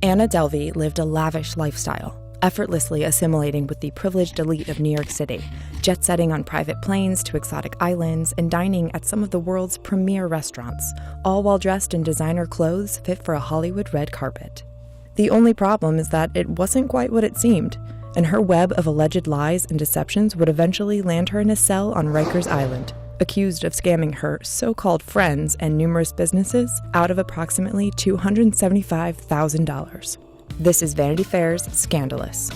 Anna Delvey lived a lavish lifestyle, effortlessly assimilating with the privileged elite of New York City, jet-setting on private planes to exotic islands and dining at some of the world's premier restaurants, all while dressed in designer clothes fit for a Hollywood red carpet. The only problem is that it wasn't quite what it seemed, and her web of alleged lies and deceptions would eventually land her in a cell on Rikers Island, accused of scamming her so-called friends and numerous businesses out of approximately $275,000. This is Vanity Fair's Scandalous.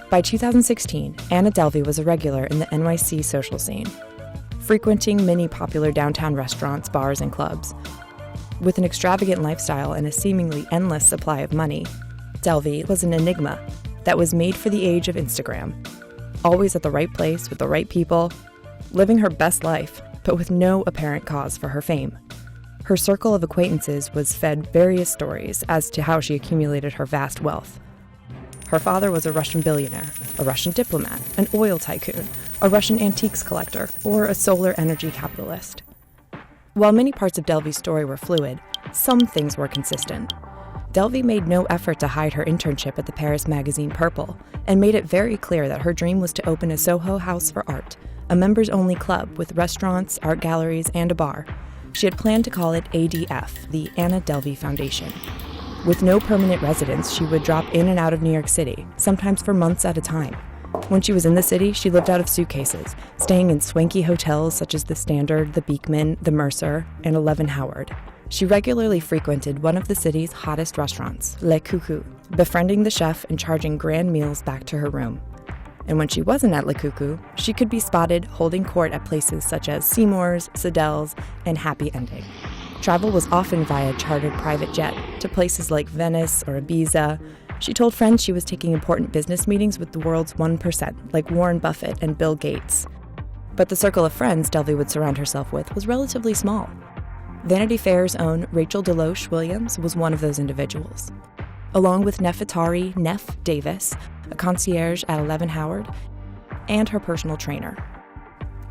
By 2016, Anna Delvey was a regular in the NYC social scene, frequenting many popular downtown restaurants, bars, and clubs. With an extravagant lifestyle and a seemingly endless supply of money, Delvey was an enigma that was made for the age of Instagram, always at the right place with the right people, living her best life, but with no apparent cause for her fame. Her circle of acquaintances was fed various stories as to how she accumulated her vast wealth. Her father was a Russian billionaire, a Russian diplomat, an oil tycoon, a Russian antiques collector, or a solar energy capitalist. While many parts of Delvey's story were fluid, some things were consistent. Delvey made no effort to hide her internship at the Paris magazine Purple, and made it very clear that her dream was to open a Soho House for Art, a members-only club with restaurants, art galleries, and a bar. She had planned to call it ADF, the Anna Delvey Foundation. With no permanent residence, she would drop in and out of New York City, sometimes for months at a time. When she was in the city, she lived out of suitcases, staying in swanky hotels such as the Standard, the Beekman, the Mercer, and 11 Howard. She regularly frequented one of the city's hottest restaurants, Le Coucou, befriending the chef and charging grand meals back to her room. And when she wasn't at Le Coucou, she could be spotted holding court at places such as Seymour's, Sadelle's, and Happy Ending. Travel was often via chartered private jet to places like Venice or Ibiza. She told friends she was taking important business meetings with the world's 1%, like Warren Buffett and Bill Gates. But the circle of friends Delvey would surround herself with was relatively small. Vanity Fair's own Rachel Deloche Williams was one of those individuals. Along with Nefertari Neff Davis, a concierge at 11 Howard, and her personal trainer.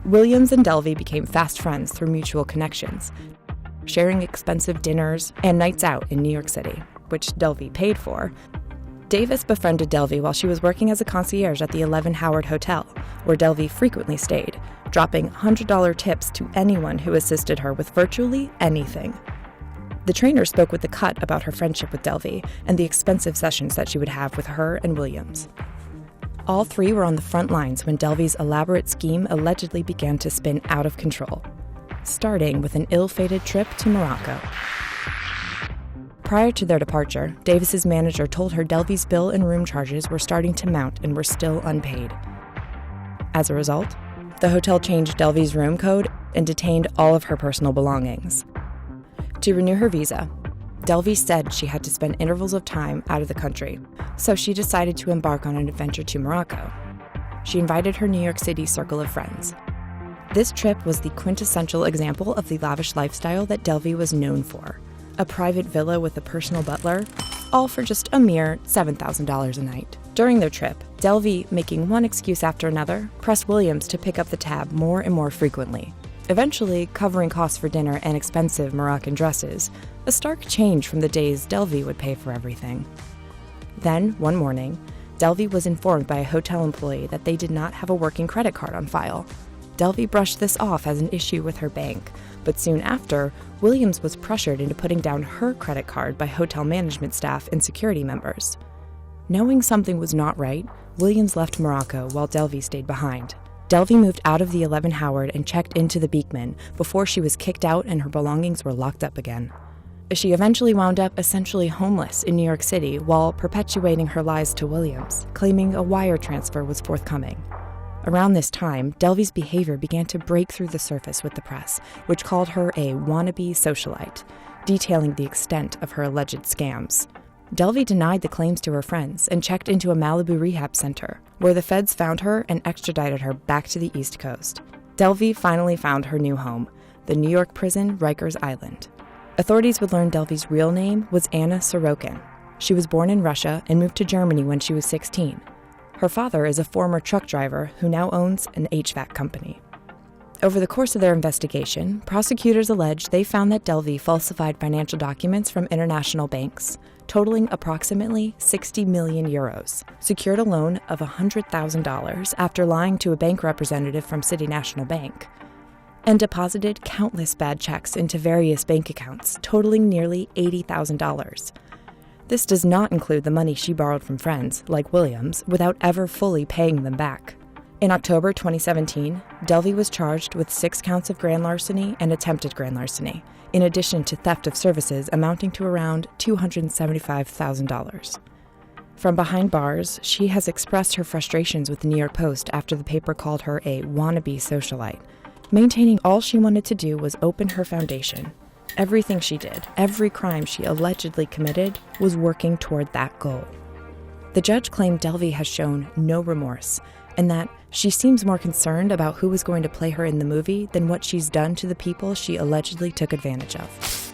Williams and Delvey became fast friends through mutual connections, sharing expensive dinners and nights out in New York City, which Delvey paid for. Davis befriended Delvey while she was working as a concierge at the 11 Howard Hotel, where Delvey frequently stayed, dropping $100 tips to anyone who assisted her with virtually anything. The trainer spoke with the cut about her friendship with Delvey and the expensive sessions that she would have with her and Williams. All three were on the front lines when Delvey's elaborate scheme allegedly began to spin out of control, starting with an ill-fated trip to Morocco. Prior to their departure, Davis's manager told her Delvey's bill and room charges were starting to mount and were still unpaid. As a result, the hotel changed Delvey's room code and detained all of her personal belongings. To renew her visa, Delvey said she had to spend intervals of time out of the country, so she decided to embark on an adventure to Morocco. She invited her New York City circle of friends. This trip was the quintessential example of the lavish lifestyle that Delvey was known for. A private villa with a personal butler, all for just a mere $7,000 a night. During their trip, Delvey, making one excuse after another, pressed Williams to pick up the tab more and more frequently, eventually covering costs for dinner and expensive Moroccan dresses, a stark change from the days Delvey would pay for everything. Then, one morning, Delvey was informed by a hotel employee that they did not have a working credit card on file. Delvey brushed this off as an issue with her bank, but soon after, Williams was pressured into putting down her credit card by hotel management staff and security members. Knowing something was not right, Williams left Morocco while Delvey stayed behind. Delvey moved out of the 11 Howard and checked into the Beekman before she was kicked out and her belongings were locked up again. She eventually wound up essentially homeless in New York City while perpetuating her lies to Williams, claiming a wire transfer was forthcoming. Around this time, Delvey's behavior began to break through the surface with the press, which called her a wannabe socialite, detailing the extent of her alleged scams. Delvey denied the claims to her friends and checked into a Malibu rehab center, where the feds found her and extradited her back to the East Coast. Delvey finally found her new home, the New York prison Rikers Island. Authorities would learn Delvey's real name was Anna Sorokin. She was born in Russia and moved to Germany when she was 16. Her father is a former truck driver who now owns an HVAC company. Over the course of their investigation, prosecutors alleged they found that Delvey falsified financial documents from international banks, totaling approximately 60 million euros, secured a loan of $100,000 after lying to a bank representative from City National Bank, and deposited countless bad checks into various bank accounts, totaling nearly $80,000. This does not include the money she borrowed from friends, like Williams, without ever fully paying them back. In October 2017, Delvey was charged with 6 counts of grand larceny and attempted grand larceny, in addition to theft of services amounting to around $275,000. From behind bars, she has expressed her frustrations with the New York Post after the paper called her a wannabe socialite, maintaining all she wanted to do was open her foundation. Everything she did, every crime she allegedly committed, was working toward that goal. The judge claimed Delvey has shown no remorse, and that she seems more concerned about who is going to play her in the movie than what she's done to the people she allegedly took advantage of.